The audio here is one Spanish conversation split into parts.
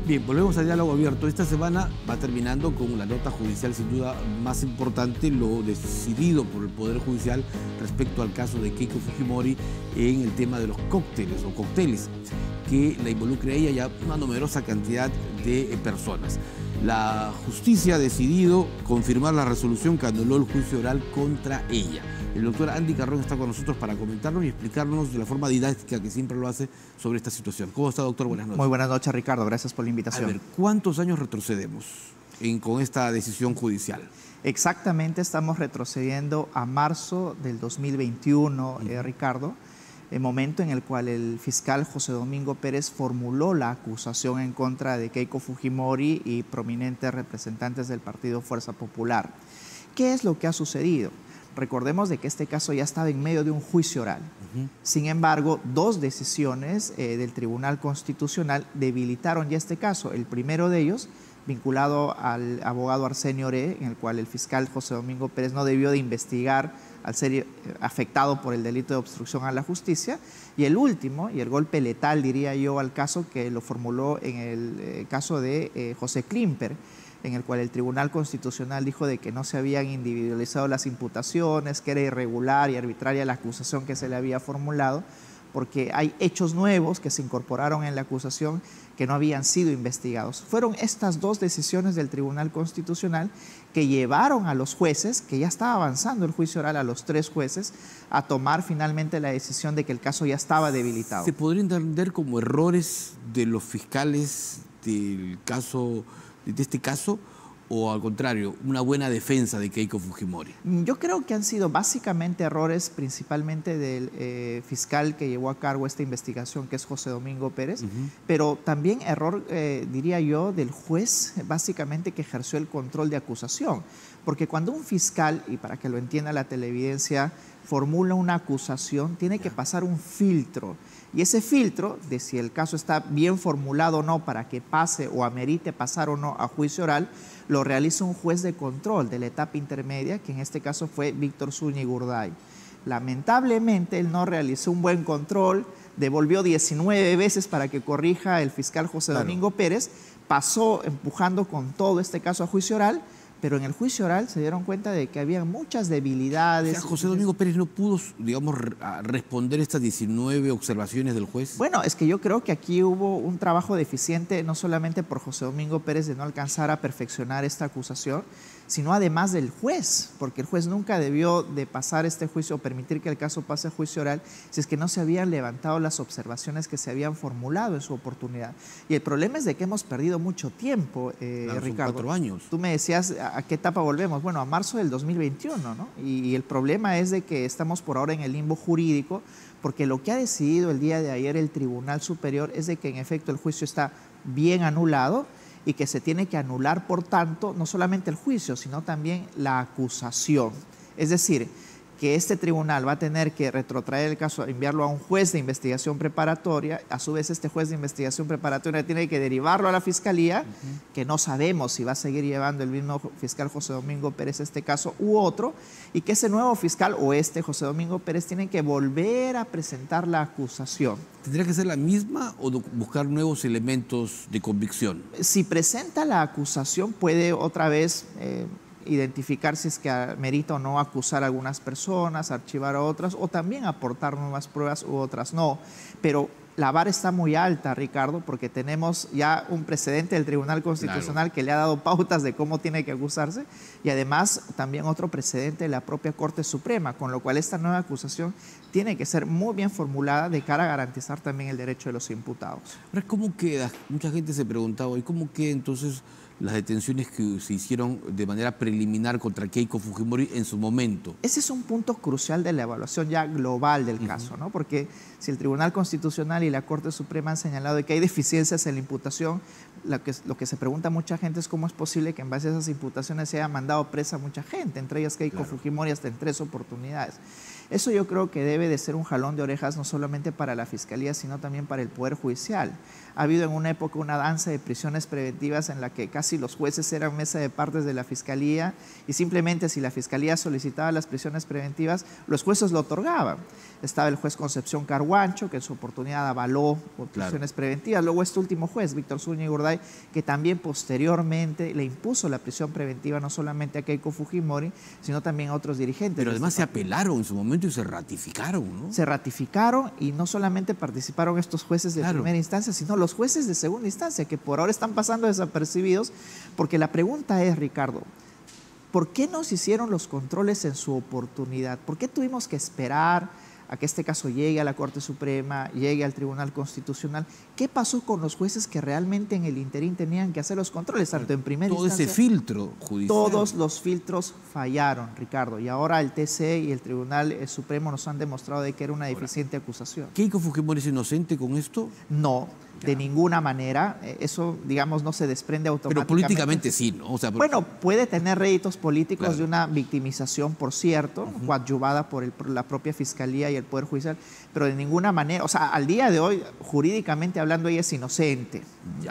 Bien, volvemos al diálogo abierto. Esta semana va terminando con la nota judicial, sin duda más importante, lo decidido por el Poder Judicial respecto al caso de Keiko Fujimori en el tema de los cócteles o cócteles que la involucre a ella y a una numerosa cantidad de personas. La justicia ha decidido confirmar la resolución que anuló el juicio oral contra ella. El doctor Andy Carrón está con nosotros para comentarnos y explicarnos de la forma didáctica que siempre lo hace sobre esta situación. ¿Cómo está, doctor? Buenas noches. Muy buenas noches, Ricardo. Gracias por la invitación. A ver, ¿cuántos años retrocedemos con esta decisión judicial? Exactamente, estamos retrocediendo a marzo del 2021, Ricardo, el momento en el cual el fiscal José Domingo Pérez formuló la acusación en contra de Keiko Fujimori y prominentes representantes del partido Fuerza Popular. ¿Qué es lo que ha sucedido? Recordemos de que este caso ya estaba en medio de un juicio oral. Sin embargo, dos decisiones del Tribunal Constitucional debilitaron ya este caso. El primero de ellos, vinculado al abogado Arsenio Oré, en el cual el fiscal José Domingo Pérez no debió de investigar al ser afectado por el delito de obstrucción a la justicia. Y el último, y el golpe letal, diría yo, al caso que lo formuló en el caso de José Klimper, en el cual el Tribunal Constitucional dijo de que no se habían individualizado las imputaciones, que era irregular y arbitraria la acusación que se le había formulado, porque hay hechos nuevos que se incorporaron en la acusación que no habían sido investigados. Fueron estas dos decisiones del Tribunal Constitucional que llevaron a los jueces, que ya estaba avanzando el juicio oral, a los tres jueces, a tomar finalmente la decisión de que el caso ya estaba debilitado. ¿Se podría entender como errores de los fiscales del caso, de este caso, o al contrario, una buena defensa de Keiko Fujimori? Yo creo que han sido básicamente errores principalmente del fiscal que llevó a cargo esta investigación, que es José Domingo Pérez, pero también error, diría yo, del juez básicamente que ejerció el control de acusación. Porque cuando un fiscal, y para que lo entienda la televidencia, formula una acusación, tiene que pasar un filtro. Y ese filtro, de si el caso está bien formulado o no para que pase o amerite pasar o no a juicio oral, lo realiza un juez de control de la etapa intermedia, que en este caso fue Víctor Zúñiga. Lamentablemente, él no realizó un buen control, devolvió 19 veces para que corrija el fiscal José Domingo Pérez, pasó empujando con todo este caso a juicio oral, pero en el juicio oral se dieron cuenta de que había muchas debilidades. O sea, José Domingo Pérez no pudo, digamos, responder estas 19 observaciones del juez. Bueno, es que yo creo que aquí hubo un trabajo deficiente, no solamente por José Domingo Pérez de no alcanzar a perfeccionar esta acusación, sino además del juez, porque el juez nunca debió de pasar este juicio o permitir que el caso pase a juicio oral si es que no se habían levantado las observaciones que se habían formulado en su oportunidad. Y el problema es de que hemos perdido mucho tiempo, claro, Ricardo. Son 4 años. Tú me decías, ¿a qué etapa volvemos? Bueno, a marzo del 2021, ¿no? Y el problema es de que estamos por ahora en el limbo jurídico, porque lo que ha decidido el día de ayer el Tribunal Superior es de que en efecto el juicio está bien anulado, y que se tiene que anular, por tanto, no solamente el juicio, sino también la acusación. Es decir, que este tribunal va a tener que retrotraer el caso, enviarlo a un juez de investigación preparatoria, a su vez este juez de investigación preparatoria tiene que derivarlo a la fiscalía, que no sabemos si va a seguir llevando el mismo fiscal José Domingo Pérez este caso u otro, y que ese nuevo fiscal o este José Domingo Pérez tiene que volver a presentar la acusación. ¿Tendría que ser la misma o buscar nuevos elementos de convicción? Si presenta la acusación puede otra vez identificar si es que merita o no acusar a algunas personas, archivar a otras o también aportar nuevas pruebas u otras no. Pero la vara está muy alta, Ricardo, porque tenemos ya un precedente del Tribunal Constitucional que le ha dado pautas de cómo tiene que acusarse y además también otro precedente de la propia Corte Suprema, con lo cual esta nueva acusación tiene que ser muy bien formulada de cara a garantizar también el derecho de los imputados. Ahora, ¿cómo queda? Mucha gente se preguntaba, ¿y cómo queda entonces las detenciones que se hicieron de manera preliminar contra Keiko Fujimori en su momento? Ese es un punto crucial de la evaluación ya global del caso, ¿no? Porque si el Tribunal Constitucional y la Corte Suprema han señalado de que hay deficiencias en la imputación, lo que se pregunta mucha gente es cómo es posible que en base a esas imputaciones se haya mandado presa a mucha gente, entre ellas Keiko Fujimori hasta en 3 oportunidades. Eso yo creo que debe de ser un jalón de orejas no solamente para la Fiscalía, sino también para el Poder Judicial. Ha habido en una época una danza de prisiones preventivas en la que casi los jueces eran mesa de partes de la Fiscalía y simplemente si la Fiscalía solicitaba las prisiones preventivas, los jueces lo otorgaban. Estaba el juez Concepción Carhuancho, que en su oportunidad avaló por prisiones preventivas. Luego este último juez, Víctor Zúñiga, sabe que también posteriormente le impuso la prisión preventiva no solamente a Keiko Fujimori, sino también a otros dirigentes. Pero además se apelaron en su momento y se ratificaron, ¿no? Se ratificaron y no solamente participaron estos jueces de primera instancia, sino los jueces de segunda instancia, que por ahora están pasando desapercibidos, porque la pregunta es, Ricardo, ¿por qué no se hicieron los controles en su oportunidad? ¿Por qué tuvimos que esperar a que este caso llegue a la Corte Suprema, llegue al Tribunal Constitucional? ¿Qué pasó con los jueces que realmente en el interín tenían que hacer los controles, tanto en primera instancia? Todo ese filtro judicial. Todos los filtros fallaron, Ricardo, y ahora el TC y el Tribunal Supremo nos han demostrado de que era una deficiente acusación. ¿Keiko Fujimori es inocente con esto? No, de ninguna manera. Eso, digamos, no se desprende automáticamente. Pero políticamente sí, ¿no? O sea, bueno, puede tener réditos políticos de una victimización, por cierto, coadyuvada por la propia Fiscalía y el Poder Judicial, pero de ninguna manera, o sea, al día de hoy, jurídicamente hablando, ella es inocente.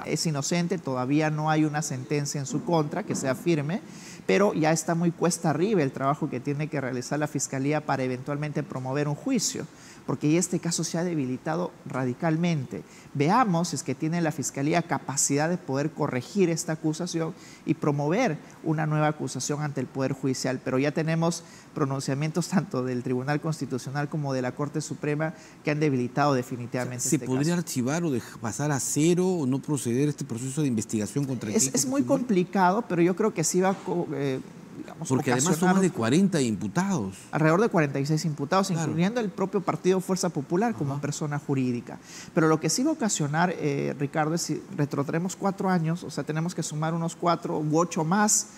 Es inocente, todavía no hay una sentencia en su contra que sea firme, pero ya está muy cuesta arriba el trabajo que tiene que realizar la Fiscalía para eventualmente promover un juicio, porque ya este caso se ha debilitado radicalmente. Veamos si es que tiene la Fiscalía capacidad de poder corregir esta acusación y promover una nueva acusación ante el Poder Judicial, pero ya tenemos pronunciamientos tanto del Tribunal Constitucional como de la Corte Suprema que han debilitado definitivamente este caso. ¿Se podría archivar o pasar a cero o no proceder este proceso de investigación contra el Es muy complicado, pero yo creo que sí va digamos, porque además son más de 40 imputados. Alrededor de 46 imputados, claro, incluyendo el propio partido Fuerza Popular como persona jurídica. Pero lo que sí va a ocasionar, Ricardo, es si retrotraemos 4 años, o sea, tenemos que sumar unos 4 u 8 más.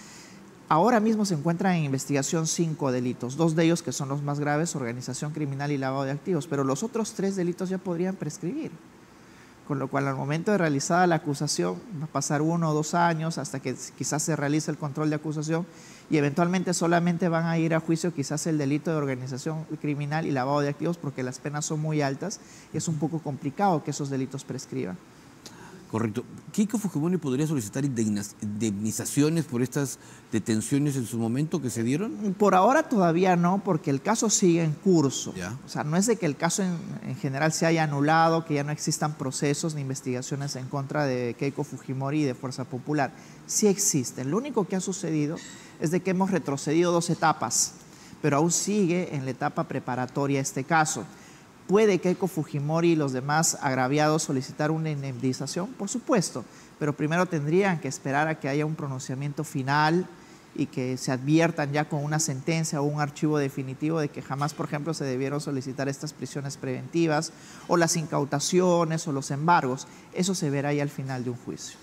Ahora mismo se encuentran en investigación 5 delitos, 2 de ellos que son los más graves, organización criminal y lavado de activos, pero los otros 3 delitos ya podrían prescribir. Con lo cual, al momento de realizada la acusación, va a pasar 1 o 2 años hasta que quizás se realice el control de acusación y eventualmente solamente van a ir a juicio quizás el delito de organización criminal y lavado de activos porque las penas son muy altas y es un poco complicado que esos delitos prescriban. Correcto. ¿Keiko Fujimori podría solicitar indemnizaciones por estas detenciones en su momento que se dieron? Por ahora todavía no, porque el caso sigue en curso. ¿Ya? O sea, no es de que el caso en general se haya anulado, que ya no existan procesos ni investigaciones en contra de Keiko Fujimori y de Fuerza Popular. Sí existen. Lo único que ha sucedido es de que hemos retrocedido 2 etapas, pero aún sigue en la etapa preparatoria este caso. ¿Puede Keiko Fujimori y los demás agraviados solicitar una indemnización? Por supuesto, pero primero tendrían que esperar a que haya un pronunciamiento final y que se adviertan ya con una sentencia o un archivo definitivo de que jamás, por ejemplo, se debieron solicitar estas prisiones preventivas o las incautaciones o los embargos. Eso se verá ya al final de un juicio.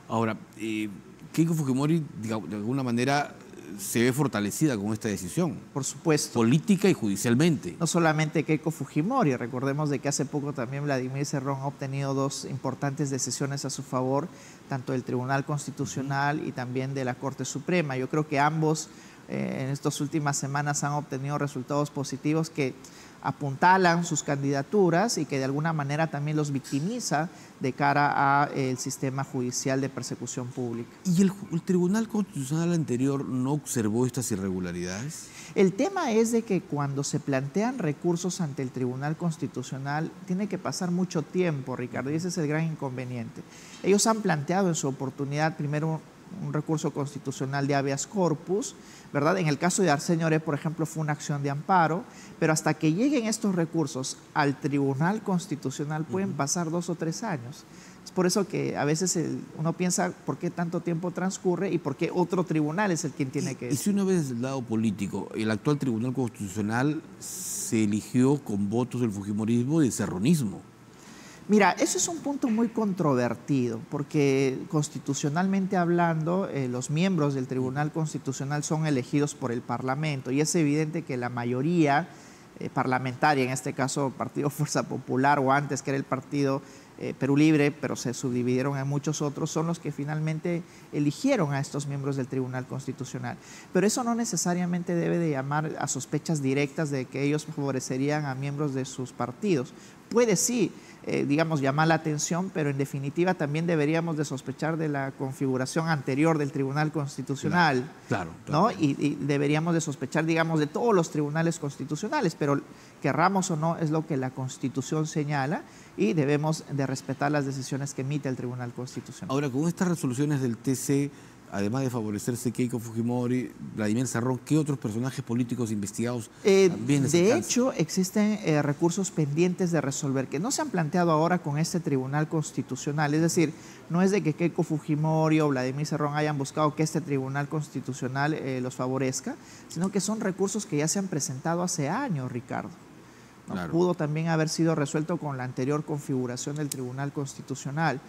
Ahora, Keiko Fujimori, digamos, de alguna manera, se ve fortalecida con esta decisión. Por supuesto. Política y judicialmente. No solamente Keiko Fujimori, recordemos de que hace poco también Vladimir Cerrón ha obtenido 2 importantes decisiones a su favor, tanto del Tribunal Constitucional y también de la Corte Suprema. Yo creo que ambos en estas últimas semanas han obtenido resultados positivos que apuntalan sus candidaturas y que de alguna manera también los victimiza de cara al sistema judicial de persecución pública. ¿Y el Tribunal Constitucional anterior no observó estas irregularidades? El tema es de que cuando se plantean recursos ante el Tribunal Constitucional tiene que pasar mucho tiempo, Ricardo, y ese es el gran inconveniente. Ellos han planteado en su oportunidad primero un recurso constitucional de habeas corpus, ¿verdad? En el caso de Arsenio Oré, por ejemplo, fue una acción de amparo, pero hasta que lleguen estos recursos al Tribunal Constitucional pueden pasar 2 o 3 años. Es por eso que a veces uno piensa por qué tanto tiempo transcurre y por qué otro tribunal es el quien tiene que... Y si uno ve desde el lado político, el actual Tribunal Constitucional se eligió con votos del fujimorismo y del serronismo. Mira, eso es un punto muy controvertido, porque constitucionalmente hablando, los miembros del Tribunal Constitucional son elegidos por el Parlamento y es evidente que la mayoría parlamentaria, en este caso Partido Fuerza Popular o antes que era el Partido Perú Libre, pero se subdividieron en muchos otros, son los que finalmente eligieron a estos miembros del Tribunal Constitucional. Pero eso no necesariamente debe de llamar a sospechas directas de que ellos favorecerían a miembros de sus partidos. puede sí, digamos, llamar la atención, pero en definitiva también deberíamos de sospechar de la configuración anterior del Tribunal Constitucional. Claro. ¿No? Y deberíamos de sospechar, digamos, de todos los tribunales constitucionales, pero querramos o no, es lo que la Constitución señala y debemos de respetar las decisiones que emite el Tribunal Constitucional. Ahora, con estas resoluciones del TC, además de favorecerse Keiko Fujimori, Vladimir Cerrón, ¿qué otros personajes políticos investigados también les alcanza? De hecho, existen recursos pendientes de resolver que no se han planteado ahora con este Tribunal Constitucional. Es decir, no es de que Keiko Fujimori o Vladimir Cerrón hayan buscado que este Tribunal Constitucional los favorezca, sino que son recursos que ya se han presentado hace años, Ricardo. ¿No? Claro. Pudo también haber sido resuelto con la anterior configuración del Tribunal Constitucional.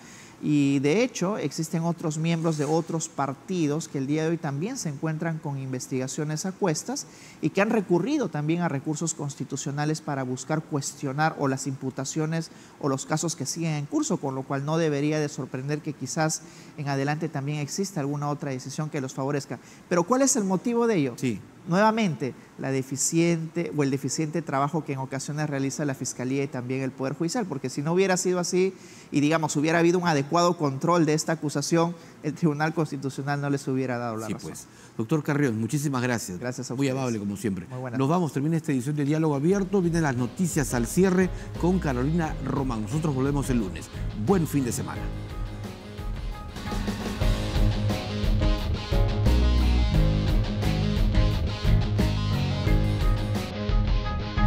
Y de hecho existen otros miembros de otros partidos que el día de hoy también se encuentran con investigaciones a cuestas y que han recurrido también a recursos constitucionales para buscar cuestionar o las imputaciones o los casos que siguen en curso, con lo cual no debería de sorprender que quizás en adelante también exista alguna otra decisión que los favorezca. Pero ¿cuál es el motivo de ello? Sí. Nuevamente, el deficiente trabajo que en ocasiones realiza la Fiscalía y también el Poder Judicial, porque si no hubiera sido así y, digamos, hubiera habido un adecuado control de esta acusación, el Tribunal Constitucional no les hubiera dado la razón. Pues. Doctor Carrión, muchísimas gracias. Gracias a Muy ustedes. amable, como siempre. Muy buenas. Nos vamos, termina esta edición de Diálogo Abierto, vienen las noticias al cierre con Carolina Román. Nosotros volvemos el lunes. Buen fin de semana.